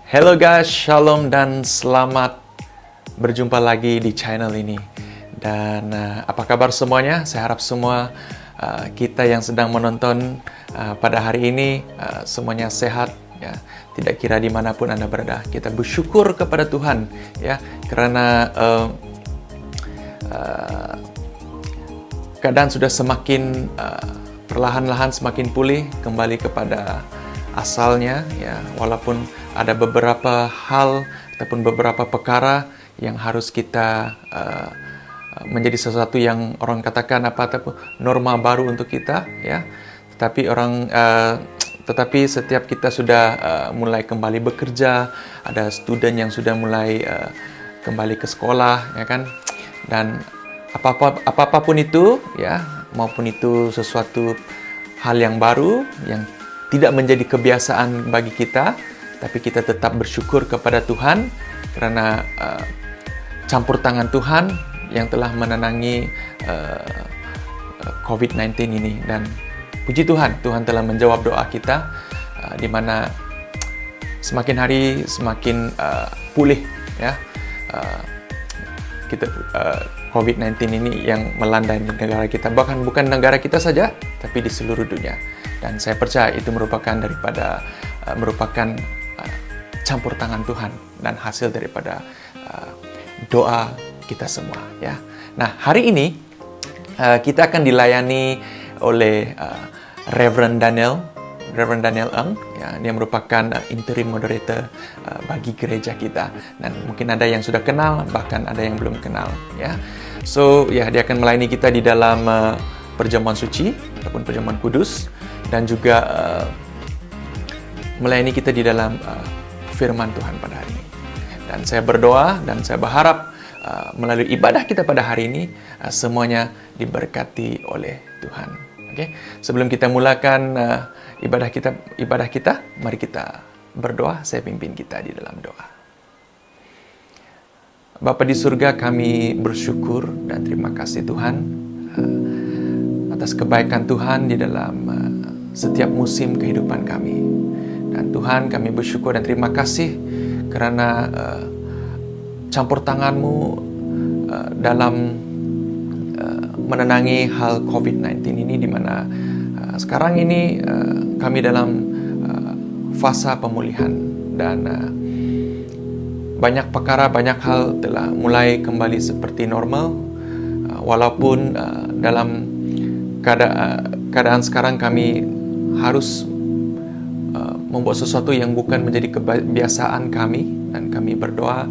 Hello guys, shalom dan selamat berjumpa lagi di channel ini. Dan apa kabar semuanya? Saya harap semua kita yang sedang menonton pada hari ini semuanya sehat, ya. Tidak kira dimanapun Anda berada. Kita bersyukur kepada Tuhan, ya, karena keadaan sudah semakin perlahan-lahan semakin pulih kembali kepada asalnya, ya, walaupun ada beberapa hal ataupun beberapa perkara yang harus kita menjadi sesuatu yang orang katakan ataupun norma baru untuk kita, ya. Tetapi setiap kita sudah mulai kembali bekerja, ada student yang sudah mulai kembali ke sekolah, ya kan, dan apapun itu, ya, maupun itu sesuatu hal yang baru yang tidak menjadi kebiasaan bagi kita, tapi kita tetap bersyukur kepada Tuhan karena campur tangan Tuhan yang telah menenangi COVID-19 ini. Dan puji Tuhan, Tuhan telah menjawab doa kita, di mana semakin hari semakin pulih, ya. COVID-19 ini yang melanda di negara kita, bahkan bukan negara kita saja, tapi di seluruh dunia. Dan saya percaya itu merupakan campur tangan Tuhan dan hasil daripada doa kita semua, ya. Nah, hari ini kita akan dilayani oleh Reverend Daniel Eng, ya. Dia merupakan interim moderator bagi gereja kita, dan mungkin ada yang sudah kenal, bahkan ada yang belum kenal, ya. So, ya, dia akan melayani kita di dalam perjamuan suci ataupun perjamuan kudus, dan juga melayani kita di dalam firman Tuhan pada hari ini. Dan saya berdoa dan saya berharap melalui ibadah kita pada hari ini semuanya diberkati oleh Tuhan. Oke, sebelum kita mulakan ibadah kita, mari kita berdoa. Saya pimpin kita di dalam doa. Bapa di surga, kami bersyukur dan terima kasih Tuhan atas kebaikan Tuhan di dalam setiap musim kehidupan kami. Dan Tuhan, kami bersyukur dan terima kasih karena campur tangan-Mu dalam menenangi hal COVID-19 ini, di mana sekarang ini kami dalam fasa pemulihan, dan banyak perkara, banyak hal telah mulai kembali seperti normal, walaupun dalam keadaan sekarang kami harus membuat sesuatu yang bukan menjadi kebiasaan kami, dan kami berdoa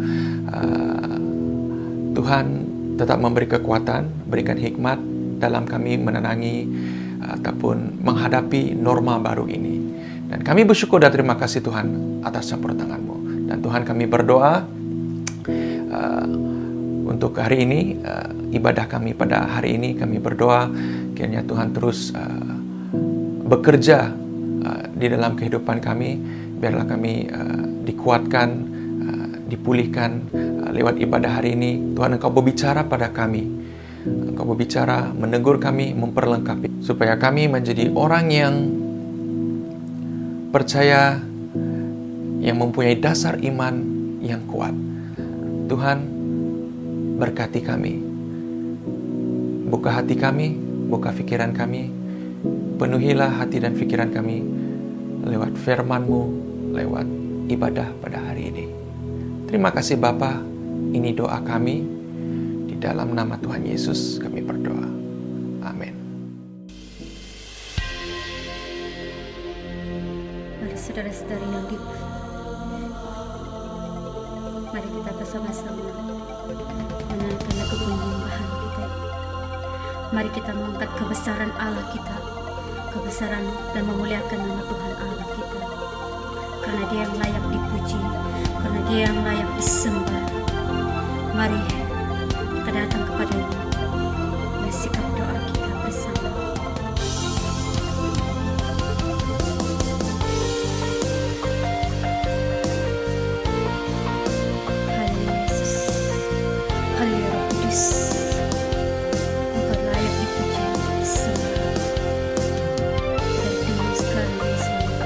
Tuhan tetap memberi kekuatan, berikan hikmat dalam kami menenangi ataupun menghadapi norma baru ini. Dan kami bersyukur dan terima kasih Tuhan atas campur tangan-Mu. Dan Tuhan, kami berdoa untuk hari ini, ibadah kami pada hari ini, kami berdoa kiranya Tuhan terus bekerja di dalam kehidupan kami. Biarlah kami dikuatkan, dipulihkan lewat ibadah hari ini. Tuhan, Engkau berbicara pada kami, Engkau berbicara, menegur kami, memperlengkapi, supaya kami menjadi orang yang percaya, yang mempunyai dasar iman yang kuat. Tuhan, berkati kami, buka hati kami, buka pikiran kami, penuhilah hati dan pikiran kami lewat firman-Mu, lewat ibadah pada hari ini. Terima kasih Bapa, ini doa kami, di dalam nama Tuhan Yesus kami berdoa. Amin. Mari saudara-saudari yang mari kita bersama-sama menyanyikan lagu penyembahan kita. Mari kita mengangkat kebesaran Allah kita, kebesaran dan memuliakan nama Tuhan Allah kita, karena Dia yang layak dipuji, karena Dia yang layak disembah. Mari kita datang kepada-Nya dengan sikap doa kita bersama. Haleluya Yesus, haleluya Roh Kudus, Engkau layak dipuji, disembah. Dari dulu sekarang dan selalu.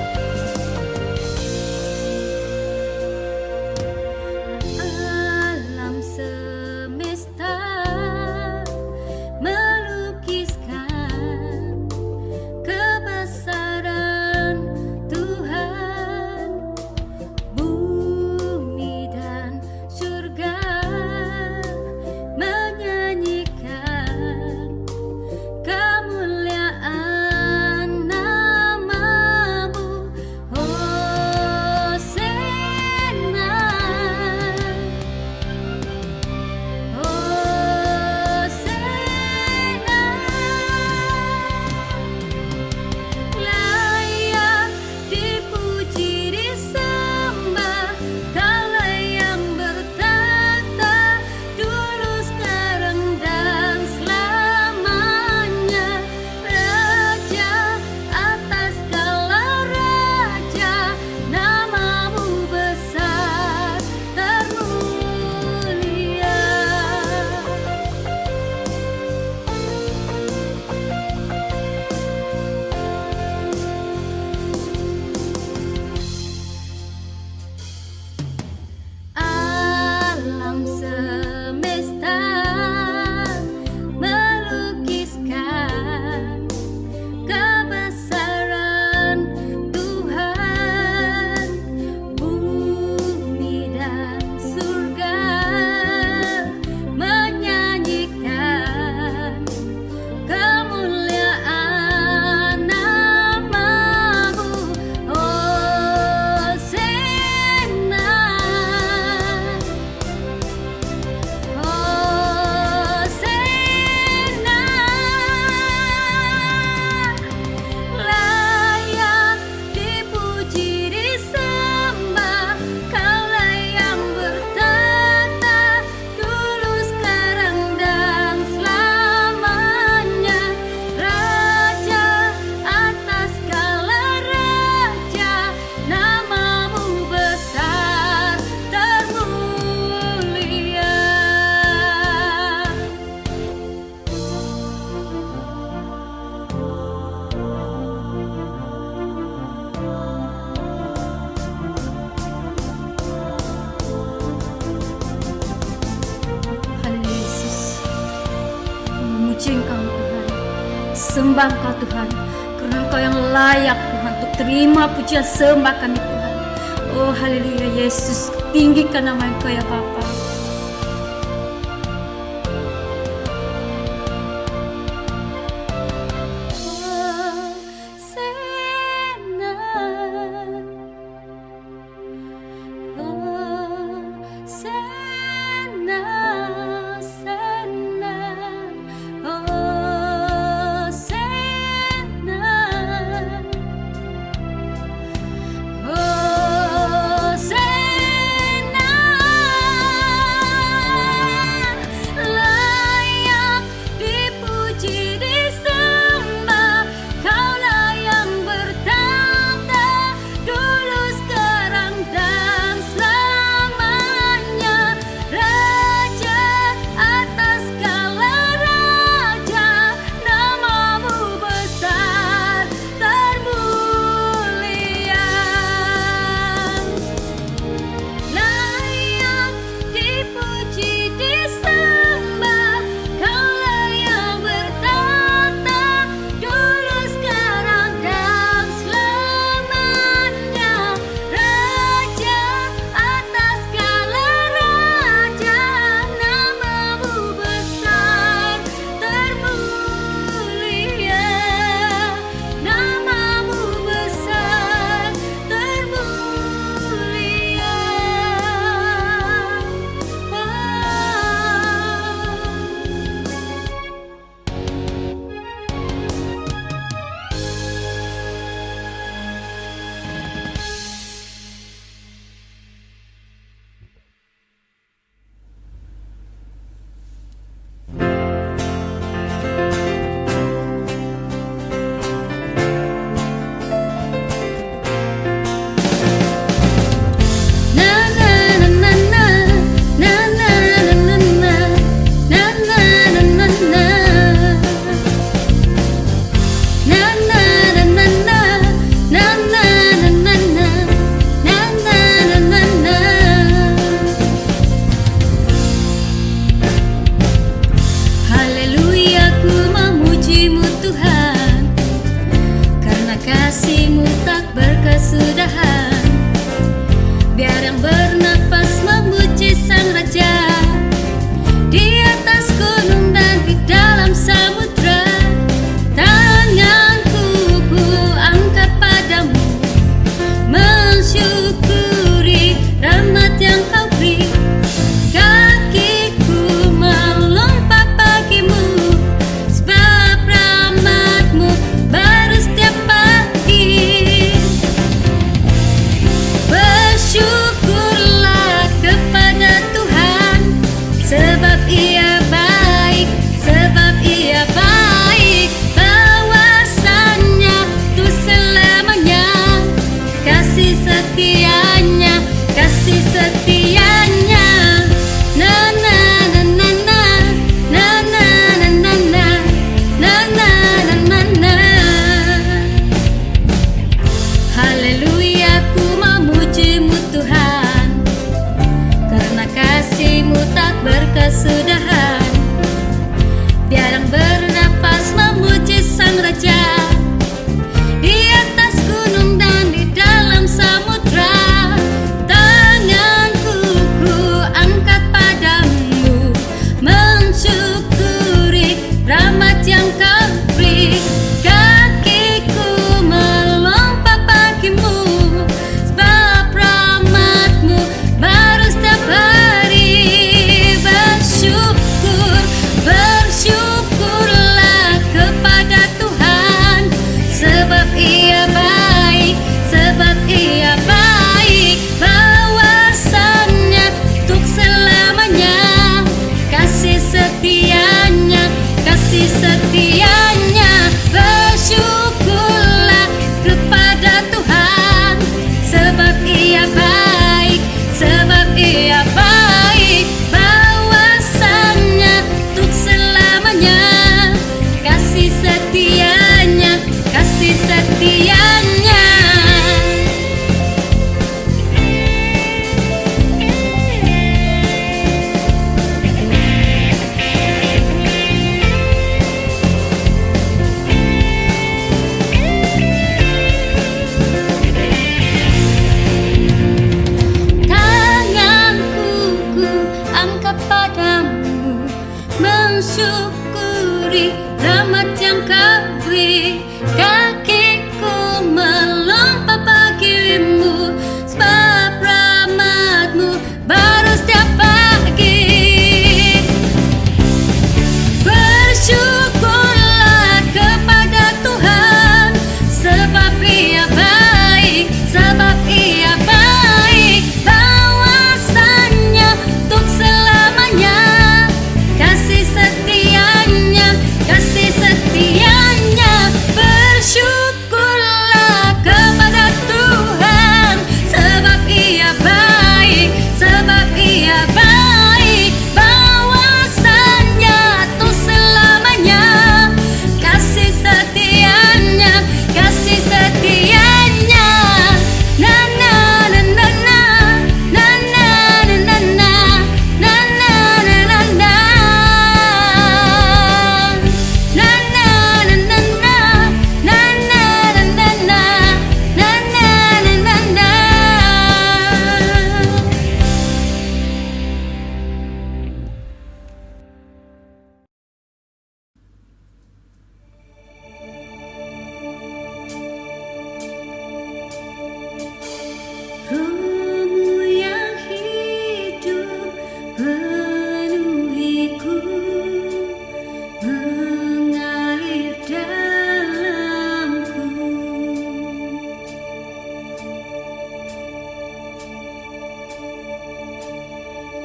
alam semesta melukiskan kebesaran Tuhan, bumi dan surga menyanyikan kemuliaan nama-Mu. Hosana, Hosana, layak dipuji disembah, Kaulah yang bertata dulu, sekarang dan selamanya. Raja atas segala raja, nama-Mu besar termulia. Haleluya Yesus, memuji Engkau Tuhan, sembah Engkau Tuhan, karena Engkau yang layak Tuhan untuk terima pujian sembah kami Tuhan. Oh haleluya Yesus, tinggikan nama Engkau ya Bapa. Hosana,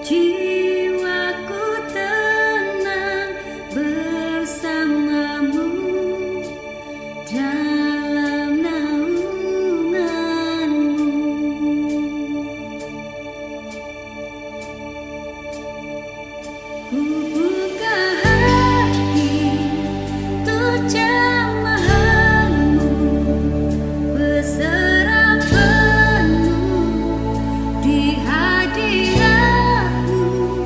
Jiwaku tenang bersamamu dalam naunganmu. Ku buka hati untuk jamahanmu, berserah penuh di hadiratmu.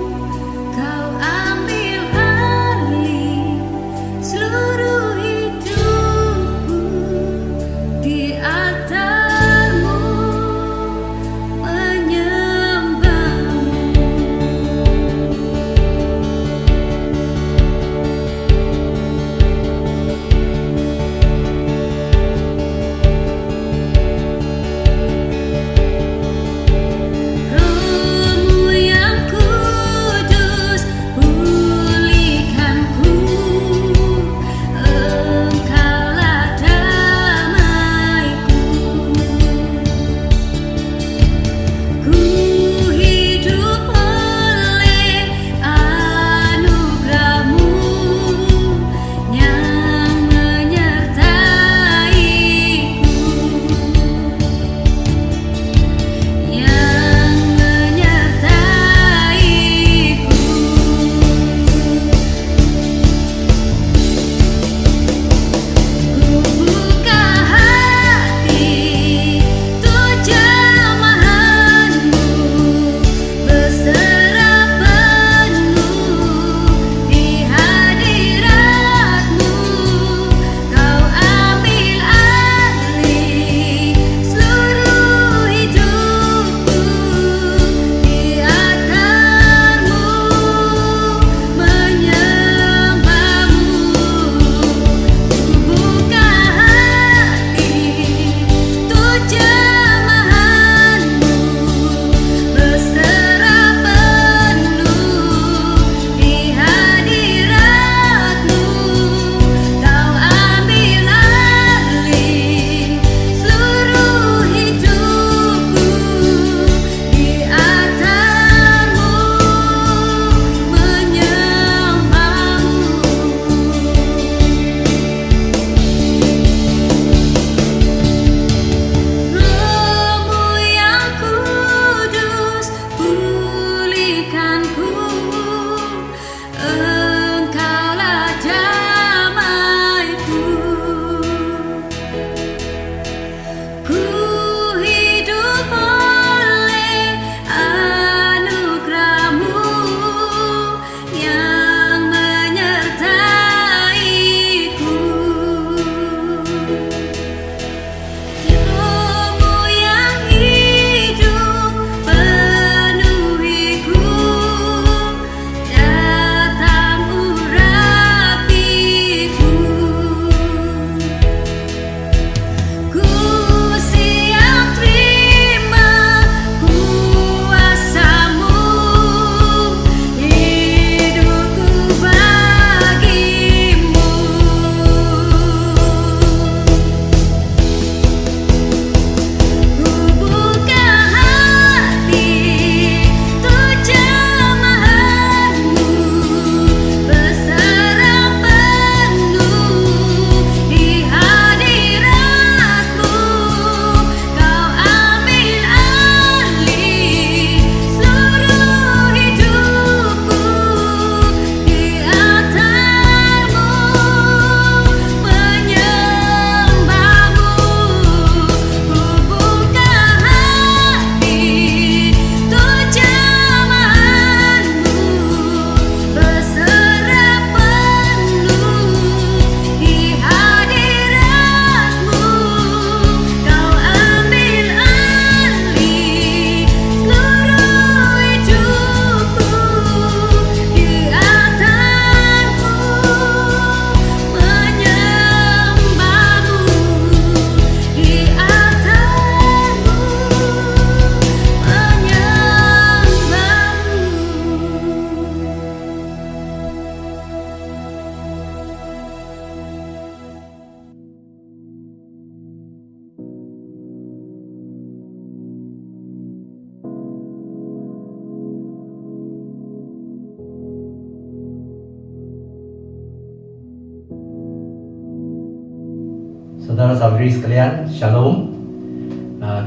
Saudara-saudari sekalian, Shalom.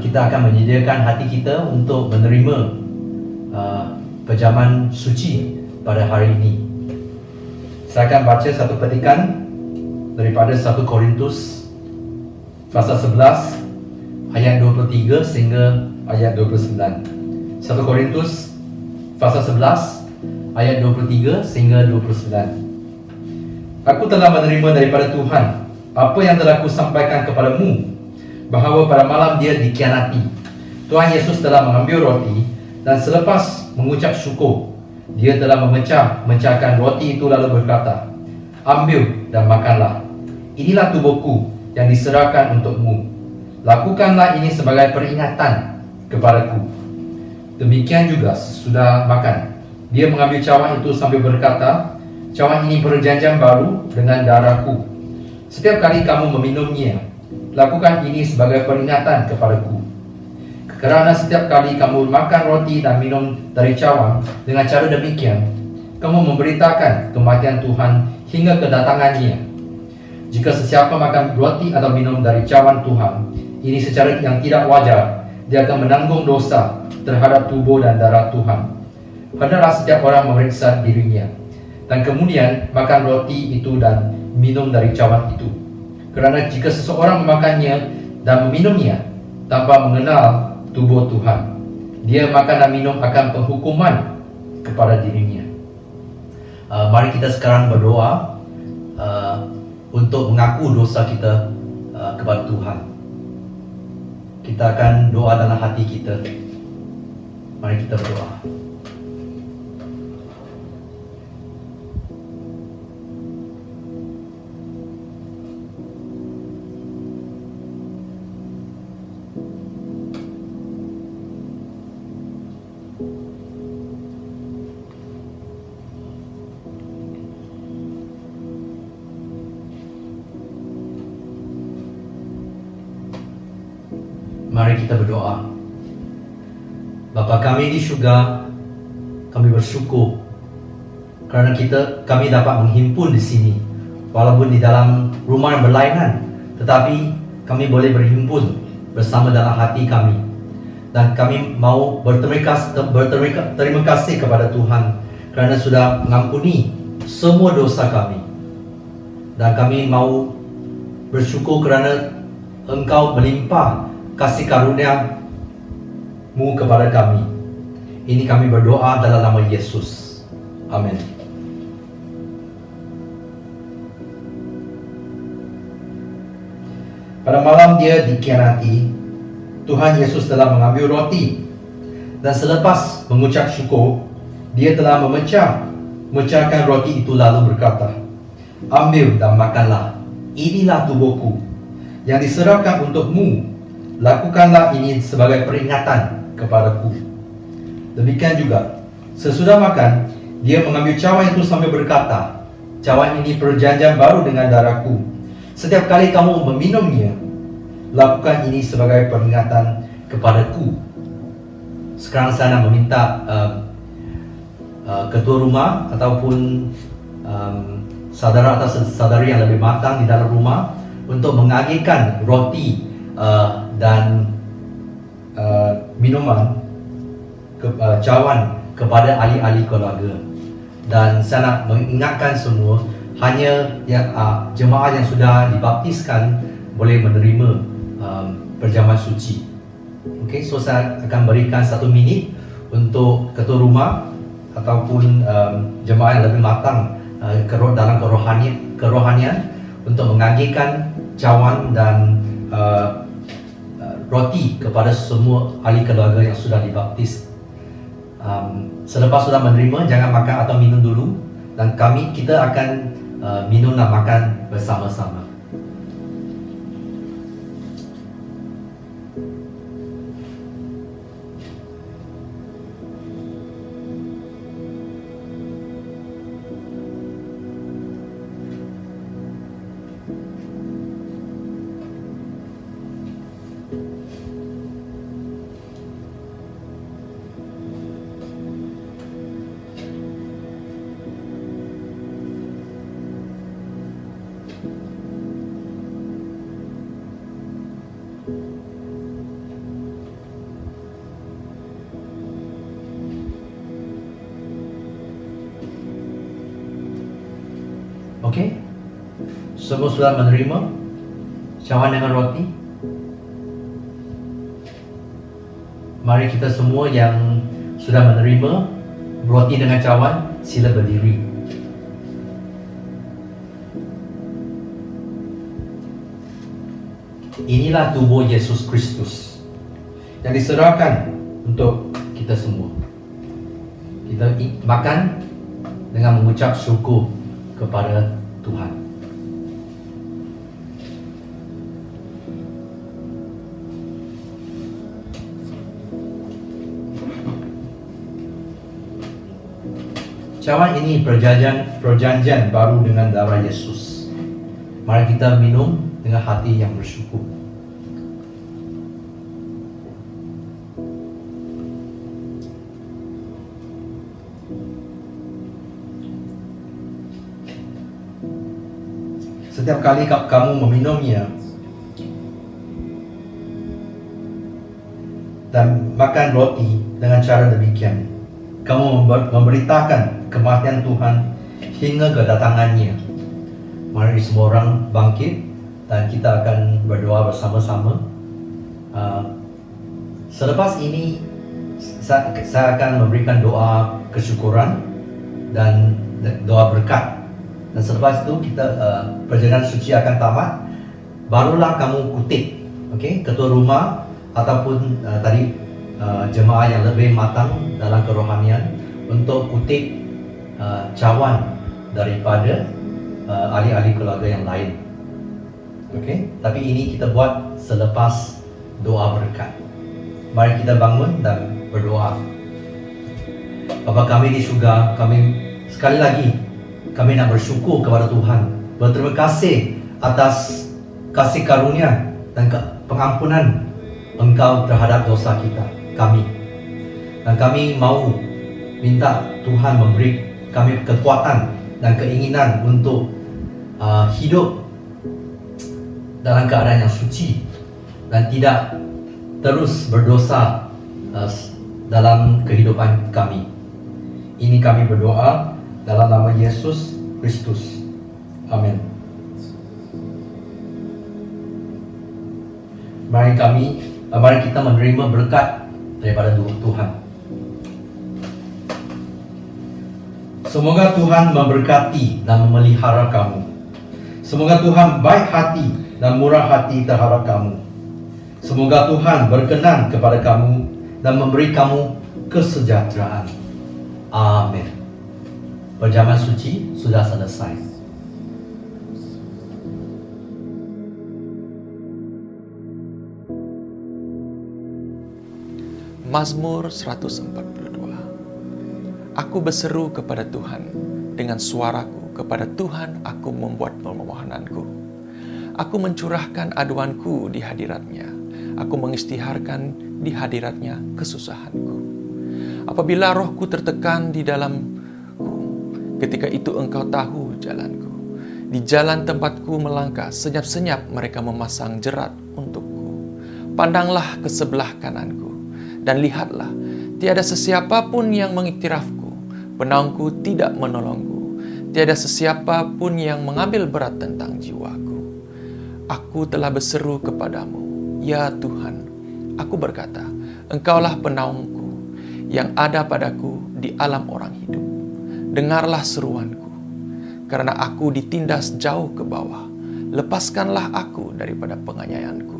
Kita akan menyediakan hati kita untuk menerima perjamuan suci pada hari ini. Saya akan baca satu petikan daripada 1 Korintus pasal 11 ayat 23 sehingga ayat 29. 1 Korintus pasal 11 ayat 23 sehingga 29. Aku telah menerima daripada Tuhan apa yang telah kusampaikan kepadamu, bahawa pada malam dia dikhianati. Tuhan Yesus telah mengambil roti, dan selepas mengucap syukur, dia telah memecahkan roti itu lalu berkata, "Ambil dan makanlah. Inilah tubuhku yang diserahkan untukmu. Lakukanlah ini sebagai peringatan kepadaku." Demikian juga sesudah makan, dia mengambil cawan itu sambil berkata, "Cawan ini perjanjian baru dengan darahku. Setiap kali kamu meminumnya, lakukan ini sebagai peringatan kepadaku. Kerana setiap kali kamu makan roti dan minum dari cawan, dengan cara demikian, kamu memberitakan kematian Tuhan hingga kedatangannya. Jika sesiapa makan roti atau minum dari cawan Tuhan, ini secara yang tidak wajar, dia akan menanggung dosa terhadap tubuh dan darah Tuhan. Hendaklah setiap orang memeriksa dirinya, dan kemudian makan roti itu dan minum dari cawan itu. Kerana jika seseorang memakannya dan meminumnya tanpa mengenal tubuh Tuhan, dia makan dan minum akan penghukuman kepada dirinya." Mari kita sekarang berdoa untuk mengaku dosa kita kepada Tuhan. Kita akan doa dalam hati kita. Mari kita berdoa. Mari kita berdoa. Bapa kami di syurga, kami bersyukur kerana kami dapat menghimpun di sini, walaupun di dalam rumah yang berlainan, tetapi kami boleh berhimpun bersama dalam hati kami. Dan kami mau berterima kasih kepada Tuhan kerana sudah mengampuni semua dosa kami. Dan kami mau bersyukur kerana Engkau melimpah kasih karunia-Mu kepada kami. Ini kami berdoa dalam nama Yesus. Amin. Pada malam dia dikhianati, Tuhan Yesus telah mengambil roti, dan selepas mengucap syukur, dia telah memecahkan roti itu lalu berkata, "Ambil dan makanlah. Inilah tubuhku yang diserahkan untukmu. Lakukanlah ini sebagai peringatan kepadaku." Demikian juga sesudah makan, dia mengambil cawan itu sambil berkata, "Cawan ini perjanjian baru dengan darahku. Setiap kali kamu meminumnya, lakukan ini sebagai peringatan kepadaku." Sekarang saya nak meminta ketua rumah ataupun saudara atau saudari yang lebih matang di dalam rumah untuk mengagihkan roti dan minuman cawan kepada ahli-ahli keluarga. Dan saya nak mengingatkan semua, hanya yang jemaah yang sudah dibaptiskan boleh menerima perjamuan suci. Okey, so saya akan berikan 1 minit untuk ketua rumah ataupun jemaah yang lebih matang dalam kerohanian untuk mengagihkan cawan dan roti kepada semua ahli keluarga yang sudah dibaptis. Selepas sudah menerima, jangan makan atau minum dulu, dan kita akan minum dan makan bersama-sama. Okey? Semua sudah menerima cawan dengan roti? Mari kita semua yang sudah menerima roti dengan cawan, sila berdiri. Inilah tubuh Yesus Kristus yang diserahkan untuk kita semua. Kita makan dengan mengucap syukur kepada Tuhan. Cawan ini perjanjian baru dengan darah Yesus. Mari kita minum dengan hati yang bersyukur. Setiap kali kamu meminumnya dan makan roti dengan cara demikian, kamu memberitakan kematian Tuhan hingga kedatangannya. Mari semua orang bangkit dan kita akan berdoa bersama-sama. Selepas ini saya akan memberikan doa kesyukuran dan doa berkat. Dan selepas itu kita perjalanan suci akan tamat. Barulah kamu kutip, okey, ketua rumah ataupun tadi jemaah yang lebih matang dalam kerohanian untuk kutip cawan daripada ahli-ahli keluarga yang lain. Okey, tapi ini kita buat selepas doa berkat. Mari kita bangun dan berdoa. Bapa kami di syurga, kami sekali lagi kami nak bersyukur kepada Tuhan. Berterima kasih atas kasih karunia dan pengampunan Engkau terhadap dosa kami. Dan kami mau minta Tuhan memberi kami kekuatan dan keinginan untuk hidup dalam keadaan yang suci dan tidak terus berdosa dalam kehidupan kami. Ini kami berdoa dalam nama Yesus Kristus. Amin. Mari kita menerima berkat daripada Tuhan. Semoga Tuhan memberkati dan memelihara kamu. Semoga Tuhan baik hati dan murah hati terhadap kamu. Semoga Tuhan berkenan kepada kamu dan memberi kamu kesejahteraan. Amin. Perjamuan suci sudah selesai. Mazmur 142. Aku berseru kepada Tuhan, dengan suaraku kepada Tuhan aku membuat permohonanku. Aku mencurahkan aduanku di hadirat-Nya. Aku mengisytiharkan di hadirat-Nya kesusahanku. Apabila rohku tertekan di dalamku, ketika itu Engkau tahu jalanku. Di jalan tempatku melangkah, senyap-senyap mereka memasang jerat untukku. Pandanglah ke sebelah kananku, dan lihatlah, tiada sesiapa pun yang mengiktirafku. Penaungku tidak menolongku. Tiada sesiapa pun yang mengambil berat tentang jiwaku. Aku telah berseru kepadamu, ya Tuhan. Aku berkata, Engkaulah penaungku yang ada padaku di alam orang hidup. Dengarlah seruanku, karena aku ditindas jauh ke bawah. Lepaskanlah aku daripada penganiayaanku,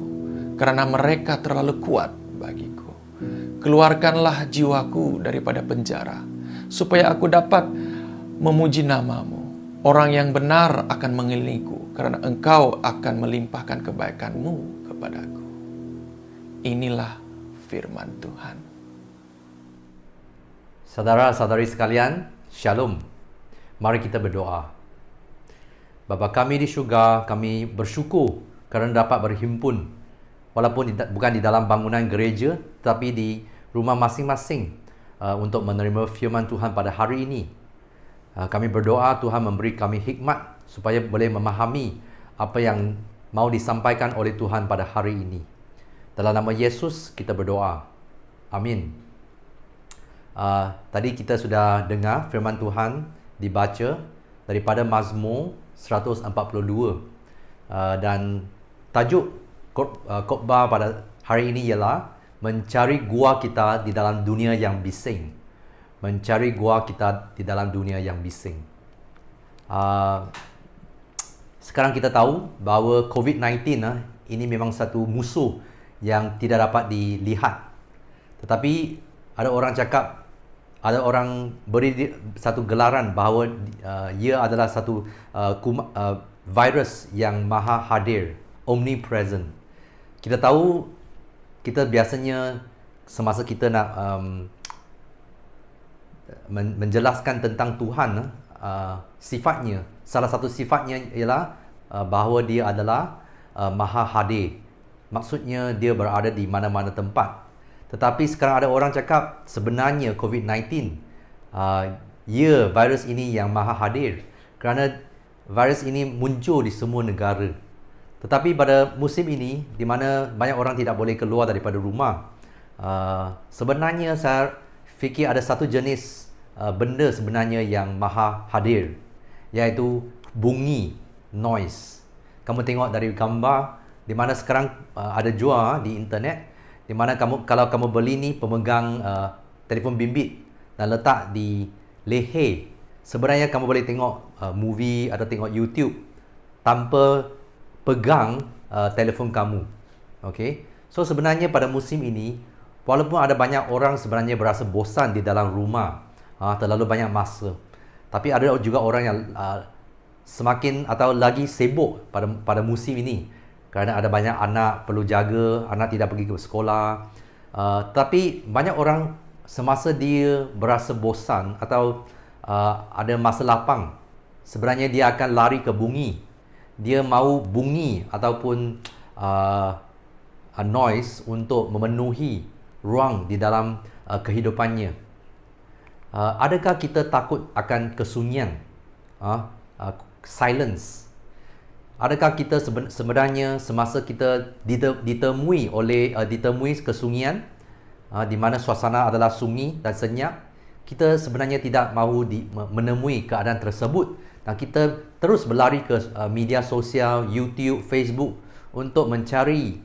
karena mereka terlalu kuat bagiku. Keluarkanlah jiwaku daripada penjara, supaya aku dapat memuji nama-Mu. Orang yang benar akan mengelilingiku, karena Engkau akan melimpahkan kebaikan-Mu kepadaku. Inilah firman Tuhan. Saudara-saudari sekalian, Shalom. Mari kita berdoa. Bapa kami di syurga, kami bersyukur kerana dapat berhimpun, walaupun bukan di dalam bangunan gereja, tetapi di rumah masing-masing untuk menerima firman Tuhan pada hari ini. Kami berdoa Tuhan memberi kami hikmat supaya boleh memahami apa yang mau disampaikan oleh Tuhan pada hari ini. Dalam nama Yesus kita berdoa. Amin. Tadi kita sudah dengar firman Tuhan dibaca daripada Mazmur 142. Dan tajuk khotbah pada hari ini ialah mencari gua kita di dalam dunia yang bising. Mencari gua kita di dalam dunia yang bising. Sekarang kita tahu bahawa COVID-19 ini memang satu musuh yang tidak dapat dilihat. Tetapi ada orang beri satu gelaran bahawa ia adalah satu virus yang maha hadir, omnipresent. Kita tahu, kita biasanya semasa kita nak menjelaskan tentang Tuhan, sifatnya, salah satu sifatnya ialah bahawa dia adalah maha hadir. Maksudnya dia berada di mana-mana tempat. Tetapi sekarang ada orang cakap sebenarnya COVID-19, virus ini yang maha hadir, kerana virus ini muncul di semua negara. Tetapi pada musim ini, di mana banyak orang tidak boleh keluar daripada rumah, sebenarnya saya fikir ada satu jenis benda sebenarnya yang maha hadir, iaitu bunyi, noise. Kamu tengok dari gambar, di mana sekarang ada jual di internet, di mana kalau kamu beli ni pemegang telefon bimbit dan letak di leher, sebenarnya kamu boleh tengok movie atau tengok YouTube tanpa pegang telefon kamu. Okay? So sebenarnya pada musim ini, walaupun ada banyak orang sebenarnya berasa bosan di dalam rumah, terlalu banyak masa, tapi ada juga orang yang semakin atau lagi sibuk pada musim ini, kerana ada banyak anak perlu jaga, anak tidak pergi ke sekolah. Tapi banyak orang semasa dia berasa bosan atau ada masa lapang, sebenarnya dia akan lari ke bunyi. Dia mahu bunyi ataupun noise untuk memenuhi ruang di dalam kehidupannya. Adakah kita takut akan kesunyian? Silence. Adakah kita sebenarnya semasa kita ditemui kesunyian, di mana suasana adalah sunyi dan senyap, kita sebenarnya tidak mahu menemui keadaan tersebut, dan kita terus berlari ke media sosial, YouTube, Facebook untuk mencari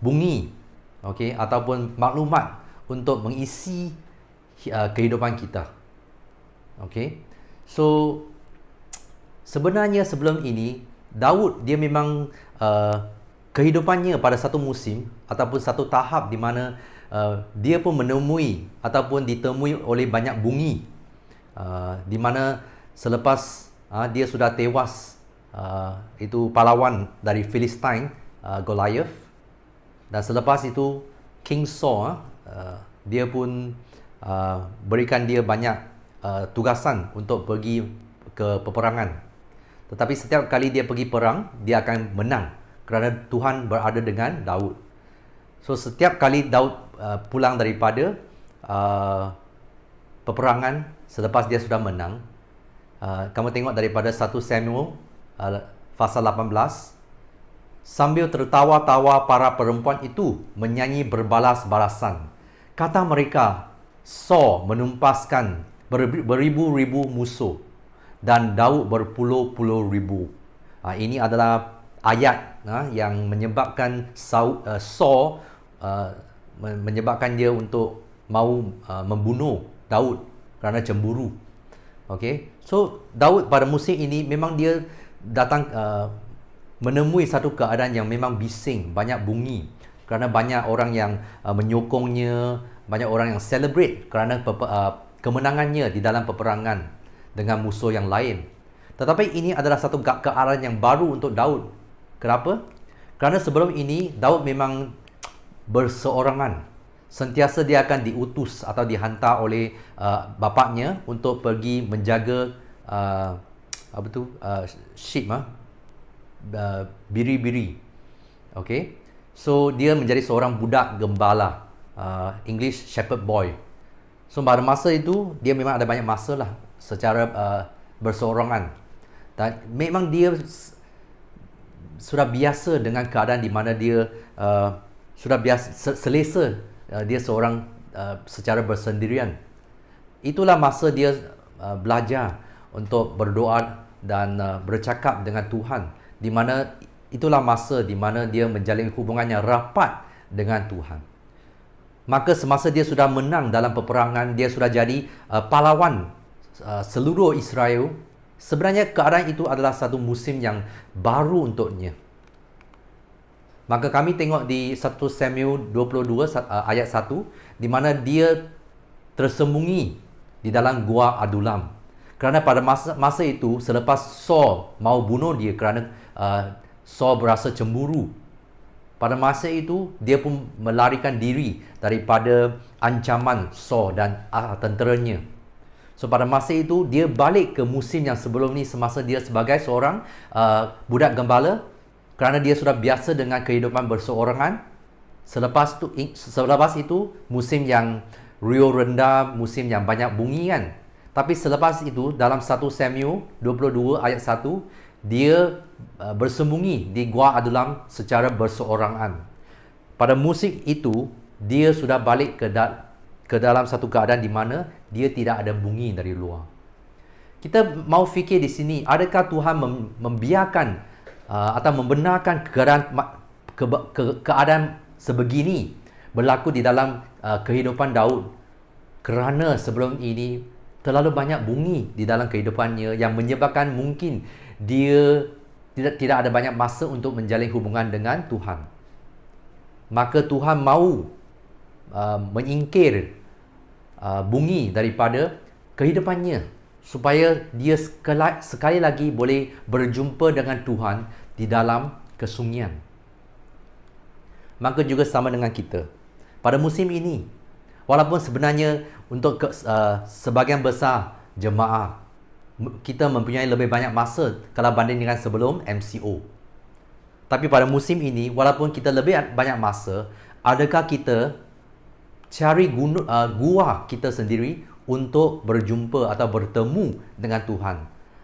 bunyi, okay, ataupun maklumat untuk mengisi kehidupan kita. Okay? So sebenarnya sebelum ini Daud dia memang kehidupannya pada satu musim ataupun satu tahap di mana dia pun menemui ataupun ditemui oleh banyak bunyi, di mana selepas dia sudah tewas, itu pahlawan dari Filistin, Goliath, dan selepas itu King Saul, dia pun berikan dia banyak tugasan untuk pergi ke peperangan. Tetapi setiap kali dia pergi perang, dia akan menang kerana Tuhan berada dengan Daud. So setiap kali Daud pulang daripada peperangan, selepas dia sudah menang, kamu tengok daripada 1 Samuel pasal 18, sambil tertawa-tawa para perempuan itu menyanyi berbalas-balasan. Kata mereka, Saul menumpaskan beribu-ribu musuh dan Daud berpuluh-puluh ribu. Ini adalah ayat yang menyebabkan Saul menyebabkan dia untuk mahu membunuh Daud kerana cemburu. Okay? So Daud pada musim ini memang dia datang menemui satu keadaan yang memang bising, banyak bunyi, kerana banyak orang yang menyokongnya, banyak orang yang celebrate kerana kemenangannya di dalam peperangan dengan musuh yang lain. Tetapi ini adalah satu keadaan yang baru untuk Daud. Kenapa? Kerana sebelum ini Daud memang berseorangan. Sentiasa dia akan diutus atau dihantar oleh bapaknya untuk pergi menjaga sheep, biri-biri. Okay? So dia menjadi seorang budak gembala, English shepherd boy. So pada masa itu dia memang ada banyak masa lah secara berseorangan, dan memang dia sudah biasa dengan keadaan di mana dia sudah biasa selesa dia seorang secara bersendirian. Itulah masa dia belajar untuk berdoa dan bercakap dengan Tuhan, di mana itulah masa di mana dia menjalin hubungan yang rapat dengan Tuhan. Maka semasa dia sudah menang dalam peperangan, dia sudah jadi pahlawan seluruh Israel. Sebenarnya keadaan itu adalah satu musim yang baru untuknya. Maka kami tengok di 1 Samuel 22 ayat 1, di mana dia tersembunyi di dalam gua Adulam. Kerana pada masa itu, selepas Saul mau bunuh dia kerana Saul berasa cemburu, pada masa itu dia pun melarikan diri daripada ancaman Saul dan tenteranya. So pada masa itu dia balik ke musim yang sebelum ni, semasa dia sebagai seorang budak gembala, kerana dia sudah biasa dengan kehidupan berseorangan. Selepas itu musim yang riuh rendah, musim yang banyak bunyi kan. Tapi selepas itu dalam 1 Samuel 22 ayat 1, dia bersembunyi di gua Adulam secara berseorangan. Pada musim itu dia sudah balik ke dalam satu keadaan di mana dia tidak ada bunyi dari luar. Kita mau fikir di sini, adakah Tuhan membiarkan atau membenarkan keadaan sebegini berlaku di dalam kehidupan Daud, kerana sebelum ini terlalu banyak bunyi di dalam kehidupannya yang menyebabkan mungkin dia tidak ada banyak masa untuk menjalin hubungan dengan Tuhan. Maka Tuhan mahu menyingkir bunyi daripada kehidupannya supaya dia sekali lagi boleh berjumpa dengan Tuhan di dalam kesunyian. Maka juga sama dengan kita. Pada musim ini, walaupun sebenarnya untuk sebahagian besar jemaah, kita mempunyai lebih banyak masa kalau banding dengan sebelum MCO. Tapi pada musim ini, walaupun kita lebih banyak masa, adakah kita cari gua kita sendiri untuk berjumpa atau bertemu dengan Tuhan?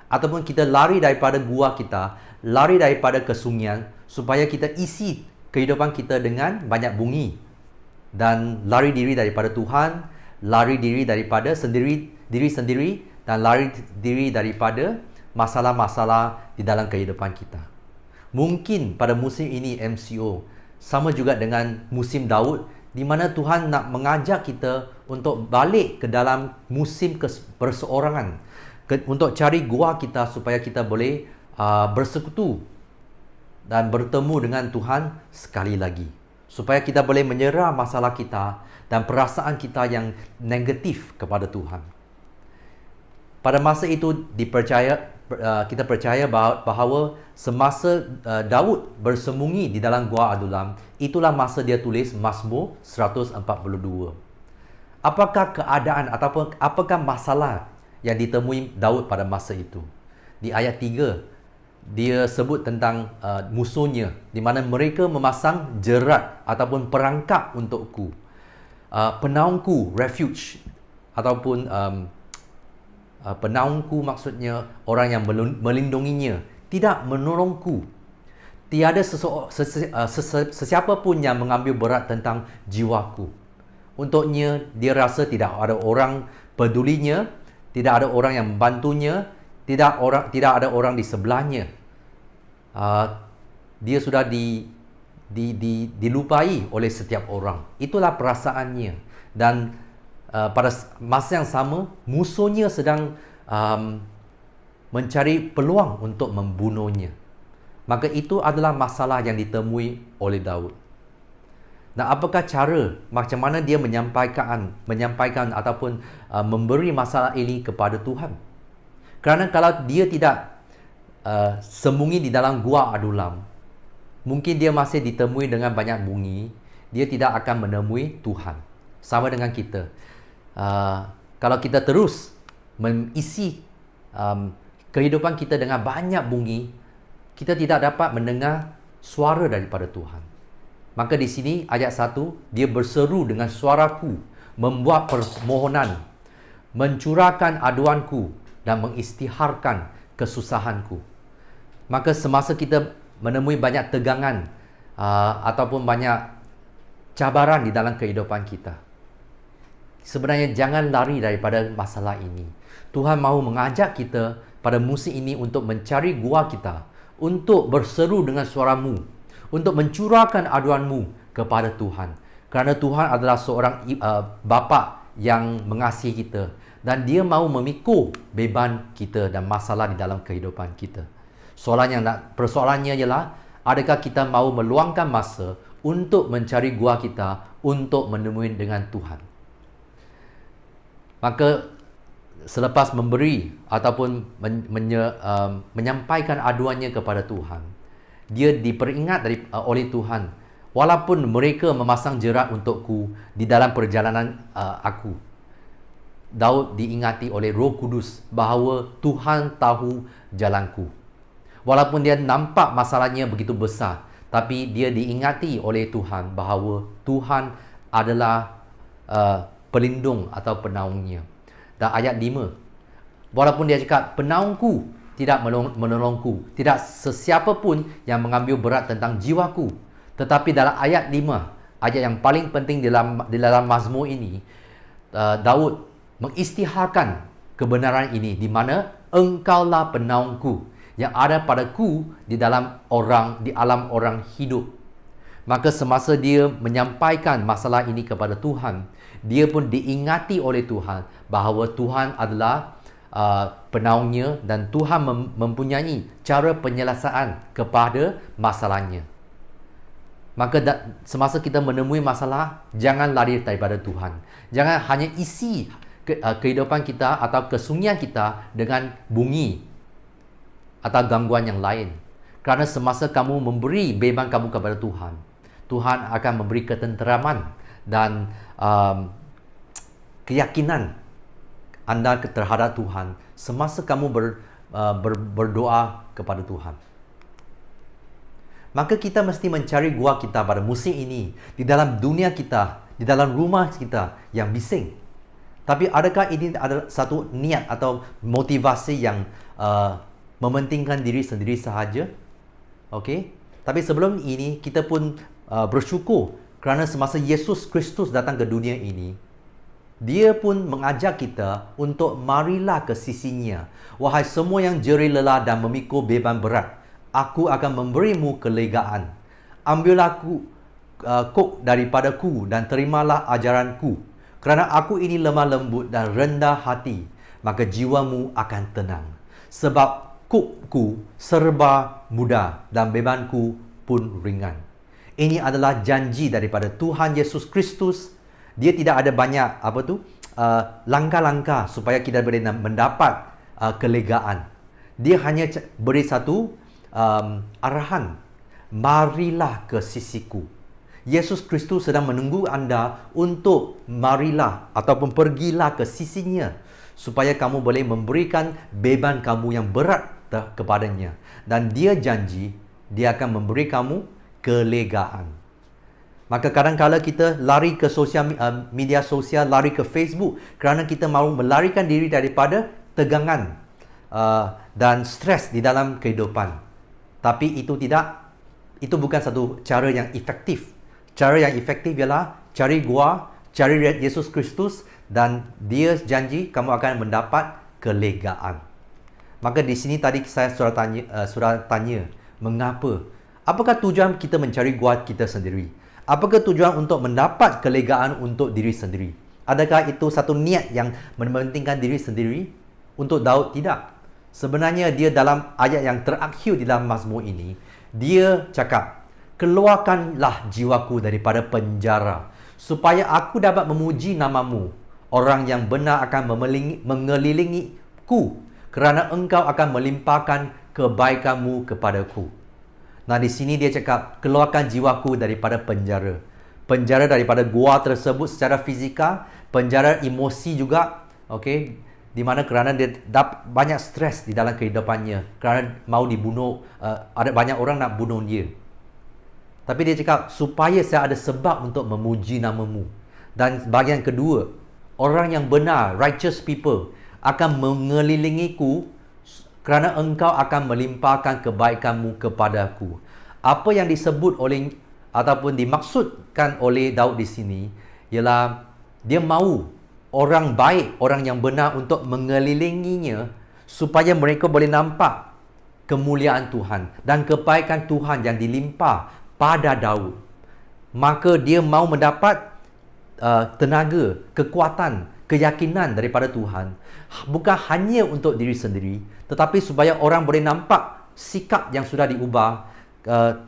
Ataupun kita lari daripada gua kita, lari daripada kesunyian supaya kita isi kehidupan kita dengan banyak bunyi dan lari diri daripada Tuhan, lari diri daripada diri sendiri dan lari diri daripada masalah-masalah di dalam kehidupan kita. Mungkin pada musim ini MCO sama juga dengan musim Daud, di mana Tuhan nak mengajak kita untuk balik ke dalam musim berseorangan, untuk cari gua kita supaya kita boleh bersekutu dan bertemu dengan Tuhan sekali lagi, supaya kita boleh menyerah masalah kita dan perasaan kita yang negatif kepada Tuhan. Pada masa itu kita percaya bahawa semasa Daud bersembunyi di dalam gua Adulam, itulah masa dia tulis Mazmur 142. Apakah keadaan ataupun apakah masalah yang ditemui Daud pada masa itu? Di ayat 3, dia sebut tentang musuhnya, di mana mereka memasang jerat ataupun perangkap untukku. Penaungku, refuge, ataupun penaungku maksudnya orang yang melindunginya, tidak menolongku. Tiada sesiapa pun yang mengambil berat tentang jiwaku. Untuknya, dia rasa tidak ada orang pedulinya, tidak ada orang yang membantunya, tidak ada orang di sebelahnya. Dia sudah dilupai oleh setiap orang. Itulah perasaannya. Dan pada masa yang sama, musuhnya sedang mencari peluang untuk membunuhnya. Maka itu adalah masalah yang ditemui oleh Daud. Nah, apakah cara, macam mana dia menyampaikan ataupun memberi masalah ini kepada Tuhan? Kerana kalau dia tidak sembunyi di dalam gua Adulam, mungkin dia masih ditemui dengan banyak bunyi, dia tidak akan menemui Tuhan. Sama dengan kita. Kalau kita terus mengisi kehidupan kita dengan banyak bunyi, kita tidak dapat mendengar suara daripada Tuhan. Maka di sini ayat 1, dia berseru dengan suaraku, membuat permohonan, mencurahkan aduanku dan mengisytiharkan kesusahanku. Maka semasa kita menemui banyak tegangan ataupun banyak cabaran di dalam kehidupan kita, Sebenarnya jangan lari daripada masalah ini. Tuhan mahu mengajak kita pada musim ini untuk mencari gua kita, untuk berseru dengan suaramu, untuk mencurahkan aduanmu kepada Tuhan. Kerana Tuhan adalah seorang bapa yang mengasihi kita dan dia mahu memikul beban kita dan masalah di dalam kehidupan kita. Persoalannya ialah, adakah kita mahu meluangkan masa untuk mencari gua kita, untuk menemui dengan Tuhan. Maka selepas memberi ataupun menyampaikan aduannya kepada Tuhan, dia diperingat oleh Tuhan, walaupun mereka memasang jerat untukku di dalam perjalanan aku. Daud diingati oleh Roh Kudus bahawa Tuhan tahu jalanku. Walaupun dia nampak masalahnya begitu besar, tapi dia diingati oleh Tuhan bahawa Tuhan adalah pelindung atau penaungnya. Dan ayat 5, walaupun dia cakap, penaungku tidak menolongku, tidak sesiapa pun yang mengambil berat tentang jiwaku. Tetapi dalam ayat 5, ayat yang paling penting di dalam Mazmur ini, Daud mengisytiharkan kebenaran ini, di mana engkaulah penaungku yang ada padaku di alam orang hidup. Maka semasa dia menyampaikan masalah ini kepada Tuhan, dia pun diingati oleh Tuhan bahawa Tuhan adalah penaungnya dan Tuhan mempunyai cara penyelesaian kepada masalahnya. Maka semasa kita menemui masalah, jangan lari daripada Tuhan. Jangan hanya isi kehidupan kita atau kesunyian kita dengan bunyi atau gangguan yang lain. Kerana semasa kamu memberi beban kamu kepada Tuhan, Tuhan akan memberi ketenteraman dan keyakinan anda terhadap Tuhan semasa kamu berdoa kepada Tuhan. Maka kita mesti mencari gua kita pada musim ini, di dalam dunia kita, di dalam rumah kita yang bising. Tapi adakah ini adalah satu niat atau motivasi yang mementingkan diri sendiri sahaja? Okey. Tapi sebelum ini kita pun bersyukur kerana semasa Yesus Kristus datang ke dunia ini, dia pun mengajak kita untuk marilah ke sisinya. Wahai semua yang jerih lelah dan memikul beban berat, aku akan memberimu kelegaan. Ambillah kok daripadaku dan terimalah ajaranku. Kerana aku ini lemah lembut dan rendah hati, maka jiwamu akan tenang. Sebab kokku serba mudah dan bebanku pun ringan. Ini adalah janji daripada Tuhan Yesus Kristus. Dia tidak ada banyak langkah-langkah supaya kita boleh mendapat kelegaan. Dia hanya beri satu arahan. Marilah ke sisiku. Yesus Kristus sedang menunggu anda untuk marilah ataupun pergilah ke sisinya, supaya kamu boleh memberikan beban kamu yang berat kepadanya. Dan dia janji, dia akan memberi kamu kelegaan. Maka kadang-kadang kita lari ke media sosial, lari ke Facebook kerana kita mahu melarikan diri daripada tegangan dan stres di dalam kehidupan. Tapi itu bukan satu cara yang efektif. Cara yang efektif ialah cari gua, cari Yesus Kristus, dan dia janji kamu akan mendapat kelegaan. Maka di sini tadi saya sudah tanya, mengapa? Apakah tujuan kita mencari gua kita sendiri? Apakah tujuan untuk mendapat kelegaan untuk diri sendiri? Adakah itu satu niat yang mementingkan diri sendiri? Untuk Daud, tidak. Sebenarnya dia dalam ayat yang terakhir di dalam Mazmur ini, dia cakap, keluarkanlah jiwaku daripada penjara, supaya aku dapat memuji namamu. Orang yang benar akan mengelilingiku, kerana engkau akan melimpahkan kebaikanmu kepadaku. Nah, di sini dia cakap, keluarkan jiwaku daripada penjara. Penjara daripada gua tersebut secara fizikal, penjara emosi juga, okey, di mana kerana dia banyak stres di dalam kehidupannya, kerana mau dibunuh, ada banyak orang nak bunuh dia. Tapi dia cakap, supaya saya ada sebab untuk memuji namamu. Dan bahagian kedua, orang yang benar, righteous people, akan mengelilingiku kerana engkau akan melimpahkan kebaikanmu kepadaku. Apa yang disebut oleh ataupun dimaksudkan oleh Daud di sini ialah dia mahu orang baik, orang yang benar untuk mengelilinginya supaya mereka boleh nampak kemuliaan Tuhan dan kebaikan Tuhan yang dilimpah pada Daud. Maka dia mau mendapat tenaga, kekuatan, keyakinan daripada Tuhan. Bukan hanya untuk diri sendiri, tetapi supaya orang boleh nampak sikap yang sudah diubah,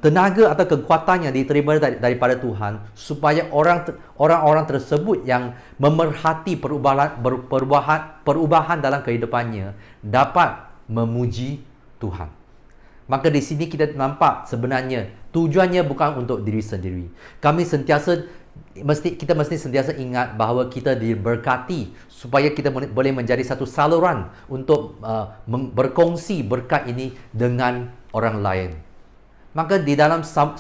tenaga atau kekuatan yang diterima daripada Tuhan, supaya orang-orang tersebut yang memerhati perubahan dalam kehidupannya dapat memuji Tuhan. Maka di sini kita nampak sebenarnya tujuannya bukan untuk diri sendiri. Kita mesti sentiasa ingat bahawa kita diberkati supaya kita boleh menjadi satu saluran untuk berkongsi berkat ini dengan orang lain. Maka di dalam 1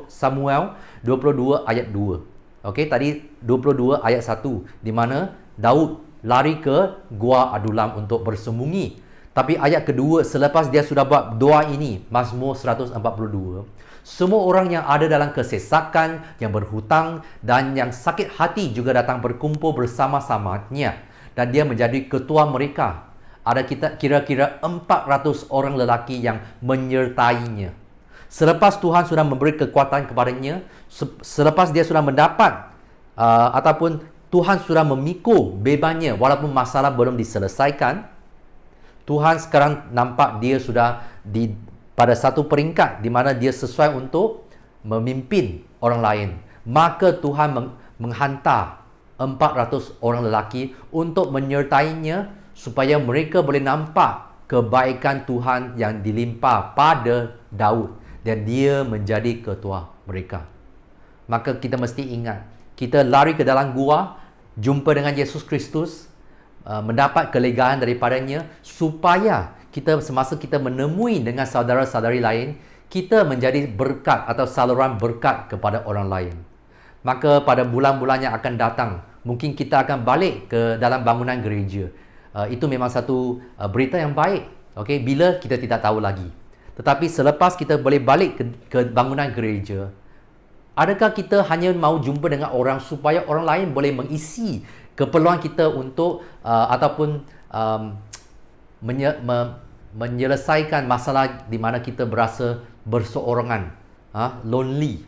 Samuel 22 ayat 2. Okey, tadi 22 ayat 1 di mana Daud lari ke Gua Adulam untuk bersembunyi. Tapi ayat kedua, selepas dia sudah buat doa ini, Mazmur 142, semua orang yang ada dalam kesesakan, yang berhutang dan yang sakit hati juga datang berkumpul bersama-samanya, dan dia menjadi ketua mereka. Ada kira-kira 400 orang lelaki yang menyertainya. Selepas Tuhan sudah memberi kekuatan kepadanya, selepas dia sudah mendapat ataupun Tuhan sudah memikul bebannya walaupun masalah belum diselesaikan, Tuhan sekarang nampak dia sudah pada satu peringkat di mana dia sesuai untuk memimpin orang lain. Maka Tuhan menghantar 400 orang lelaki untuk menyertainya supaya mereka boleh nampak kebaikan Tuhan yang dilimpah pada Daud dan dia menjadi ketua mereka. Maka kita mesti ingat, kita lari ke dalam gua, jumpa dengan Yesus Kristus, mendapat kelegaan daripadanya supaya semasa kita menemui dengan saudara-saudari lain, kita menjadi berkat atau saluran berkat kepada orang lain. Maka pada bulan-bulan yang akan datang, mungkin kita akan balik ke dalam bangunan gereja. Itu memang satu berita yang baik. Okay? Bila kita tidak tahu lagi. Tetapi selepas kita boleh balik ke bangunan gereja, adakah kita hanya mau jumpa dengan orang supaya orang lain boleh mengisi keperluan kita untuk ataupun menyelesaikan masalah di mana kita berasa berseorangan, lonely,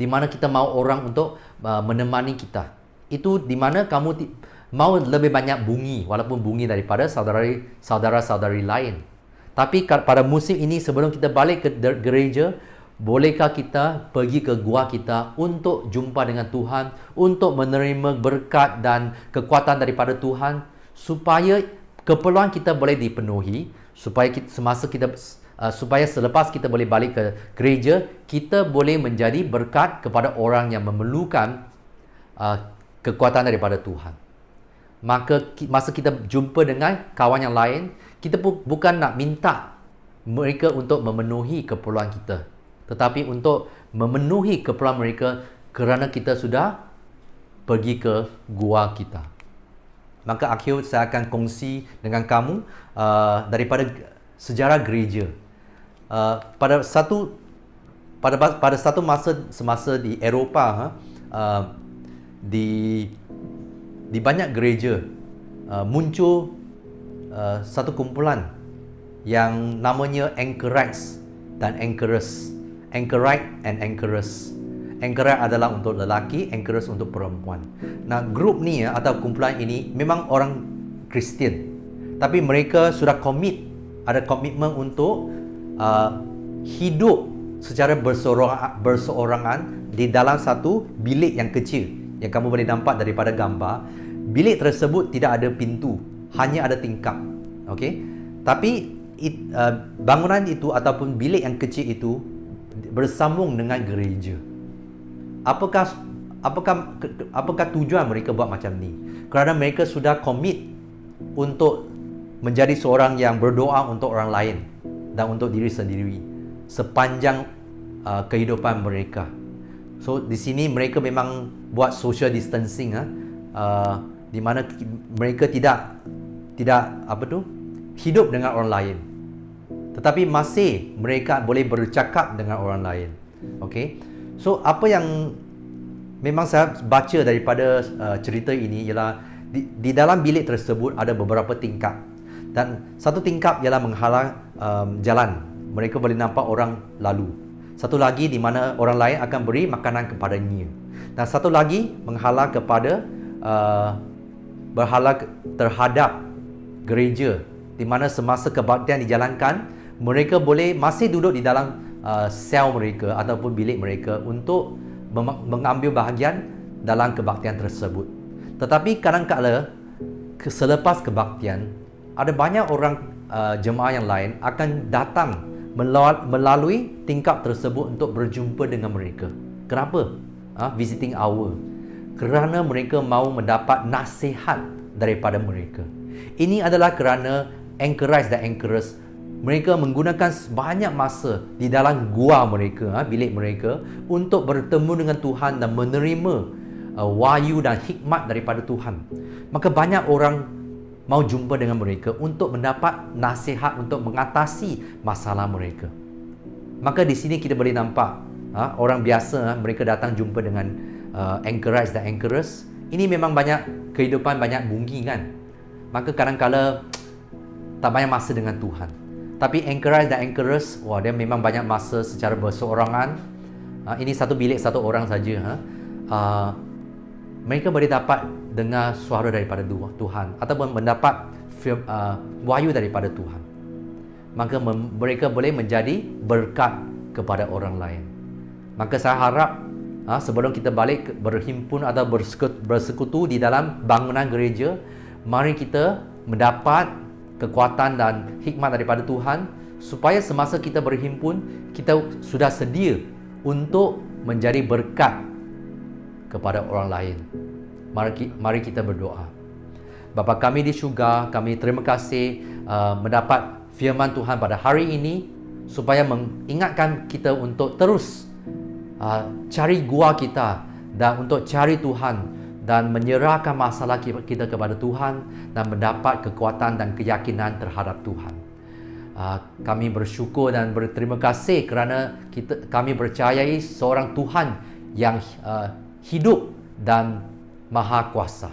di mana kita mau orang untuk menemani kita. Itu di mana kamu mau lebih banyak bunyi, walaupun bunyi daripada saudara-saudari lain. Tapi pada musim ini sebelum kita balik ke gereja, bolehkah kita pergi ke gua kita untuk jumpa dengan Tuhan, untuk menerima berkat dan kekuatan daripada Tuhan, supaya keperluan kita boleh dipenuhi, supaya supaya selepas kita boleh balik ke gereja, kita boleh menjadi berkat kepada orang yang memerlukan kekuatan daripada Tuhan. Maka masa kita jumpa dengan kawan yang lain, kita bukan nak minta mereka untuk memenuhi keperluan kita, tetapi untuk memenuhi keperluan mereka kerana kita sudah pergi ke gua kita. Maka akhir saya akan kongsi dengan kamu daripada sejarah gereja. Pada satu semasa di Eropah, di banyak gereja muncul satu kumpulan yang namanya Anchorites dan Anchoress. Anchorite and Anchoress. Anchorite adalah untuk lelaki, Anchoress untuk perempuan. Nah, grup ni atau kumpulan ini memang orang Kristian, tapi mereka sudah ada komitmen untuk hidup secara berseorangan di dalam satu bilik yang kecil yang kamu boleh nampak daripada gambar. Bilik tersebut tidak ada pintu, hanya ada tingkap. Okey, tapi bangunan itu ataupun bilik yang kecil itu bersambung dengan gereja. Apakah tujuan mereka buat macam ni? Kerana mereka sudah komit untuk menjadi seorang yang berdoa untuk orang lain dan untuk diri sendiri sepanjang kehidupan mereka. So di sini mereka memang buat social distancing, di mana mereka tidak hidup dengan orang lain, tetapi masih mereka boleh bercakap dengan orang lain. Okey. So apa yang memang saya baca daripada cerita ini ialah Di dalam bilik tersebut ada beberapa tingkap. Dan satu tingkap ialah menghalang jalan. Mereka boleh nampak orang lalu. Satu lagi di mana orang lain akan beri makanan kepadanya. Dan satu lagi menghalang kepada berhala terhadap gereja, di mana semasa kebaktian dijalankan, mereka boleh masih duduk di dalam sel mereka ataupun bilik mereka untuk mengambil bahagian dalam kebaktian tersebut. Tetapi kadang-kadang selepas kebaktian, ada banyak orang jemaah yang lain akan datang melalui tingkap tersebut untuk berjumpa dengan mereka. Kenapa? Visiting hour. Kerana mereka mahu mendapat nasihat daripada mereka. Ini adalah kerana anchorites dan anchoress mereka menggunakan banyak masa di dalam gua mereka, bilik mereka, untuk bertemu dengan Tuhan dan menerima wahyu dan hikmat daripada Tuhan. Maka banyak orang mau jumpa dengan mereka untuk mendapat nasihat untuk mengatasi masalah mereka. Maka di sini kita boleh nampak orang biasa mereka datang jumpa dengan anchorites dan anchoress. Ini memang banyak kehidupan, banyak bunyi kan. Maka kadang-kala tak banyak masa dengan Tuhan. Tapi anchorites dan anchoress, dia memang banyak masa secara berseorangan. Ini satu bilik, satu orang saja. Mereka boleh dapat dengar suara daripada Tuhan ataupun mendapat wahyu daripada Tuhan. Maka mereka boleh menjadi berkat kepada orang lain. Maka saya harap sebelum kita balik berhimpun atau bersekutu di dalam bangunan gereja, mari kita mendapat kekuatan dan hikmat daripada Tuhan, supaya semasa kita berhimpun, kita sudah sedia untuk menjadi berkat kepada orang lain. Mari kita berdoa. Bapa kami di syurga, kami terima kasih mendapat firman Tuhan pada hari ini, supaya mengingatkan kita untuk terus cari gua kita dan untuk cari Tuhan dan menyerahkan masalah kita kepada Tuhan dan mendapat kekuatan dan keyakinan terhadap Tuhan. Kami bersyukur dan berterima kasih kerana kami percayai seorang Tuhan yang hidup dan maha kuasa.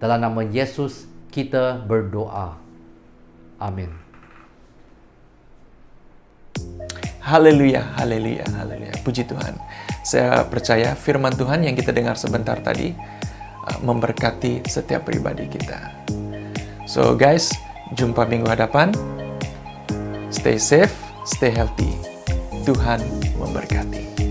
Dalam nama Yesus kita berdoa. Amin. Haleluya, haleluya, haleluya. Puji Tuhan. Saya percaya firman Tuhan yang kita dengar sebentar tadi memberkati setiap pribadi kita. So guys, jumpa minggu hadapan. Stay safe, stay healthy. Tuhan memberkati.